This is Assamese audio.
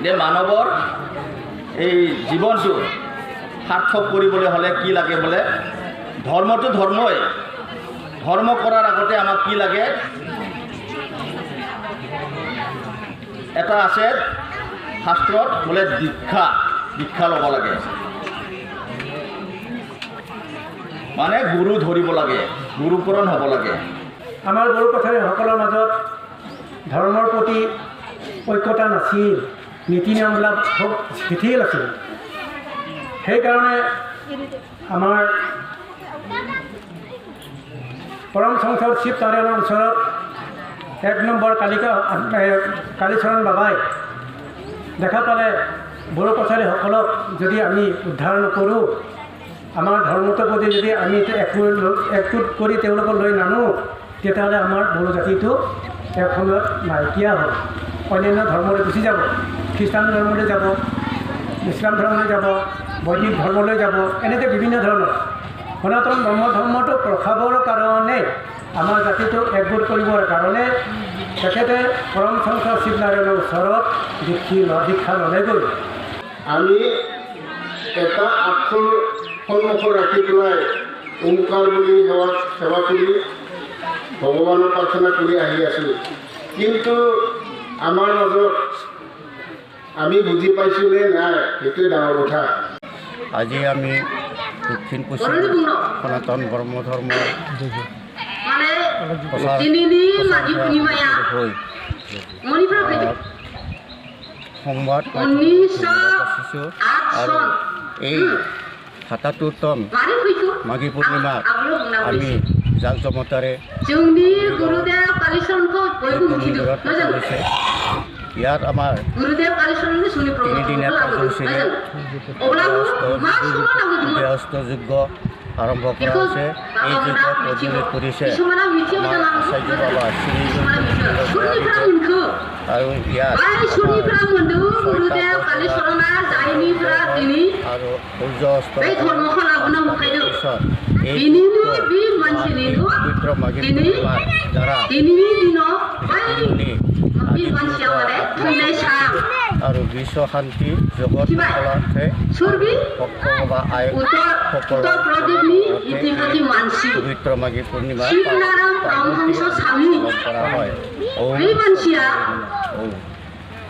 যে মানৱৰ এই জীৱনটো সাৰ্থক কৰিবলৈ হ'লে কি লাগে বোলে ধৰ্মটো ধৰ্মই ধৰ্ম কৰাৰ আগতে আমাক কি লাগে এটা আছে শাস্ত্ৰত বোলে দীক্ষা ল'ব লাগে মানে গুৰু ধৰিব লাগে গুৰুকৰণ হ'ব লাগে আমাৰ বড়োকছাৰীসকলৰ মাজত ধৰ্মৰ প্ৰতি ঐক্যতা নাছিল নীতি নিয়মবিলাক খুব শিথিল আছিল সেইকাৰণে আমাৰ পৰম সংসদ শিৱ নাৰায়ণৰ ওচৰত 1 নম্বৰ কালীচৰণ বাবাই দেখা পালে বড়ো কছাৰীসকলক যদি আমি উদ্ধাৰ নকৰোঁ আমাৰ ধৰ্মটোৰ প্ৰতি যদি আমি একগোট কৰি তেওঁলোকক লৈ নানো তেতিয়াহ'লে আমাৰ বড়ো জাতিটো এসময়ত নাইকিয়া হ'ব অন্যান্য ধৰ্মলৈ গুচি যাব খ্ৰীষ্টান ধৰ্মলৈ যাব ইছলাম ধৰ্মলৈ যাব বৈদিক ধৰ্মলৈ যাব এনেকৈ বিভিন্ন ধৰণৰ সনাতন ধৰ্মটো ৰখাবৰ কাৰণে আমাৰ জাতিটো একগোট কৰিবৰ কাৰণে তেখেতে পৰম সংসদ শিৱ নাৰায়ণৰ ওচৰত দীক্ষা ল'লেগৈ আমি এটা আখৰ সন্মুখত ৰাখি পেলাই ওমকাৰ বুলি সেৱা কৰি ভগৱানৰ প্ৰাৰ্থনা কৰি আহি আছোঁ কিন্তু আমাৰ মাজত আমি বুজি পাইছোঁ নে নাই সেইটোৱে ডাঙৰ কথা আজি আমি দক্ষিণ পশ্চিম সনাতন ধৰ্ম সংবাদ পাইছোঁ আৰু এই ৭৭তম মাঘী পূৰ্ণিমাত আমি জাক জমতাৰে হৈছে ইয়াত আমাৰ 3দিনীয়া কাৰ্যসূচীৰে গৃহস্থ যজ্ঞ আৰম্ভ কৰা হৈছে এই যজ্ঞ প্ৰজ্বলিত কৰিছে আমাৰ আচাৰ্য বাবা আৰু ইয়াত আৰু সূৰ্য অস্ত পিছত এই পবিত্ৰ মাঘী পূৰ্ণিমাৰ দ্বাৰা আৰু বিশ্ব শান্তি জগত সকলোতে ভক্ত বা আই পবিত্ৰ মাঘী পূৰ্ণিমা পালন কৰা হয়।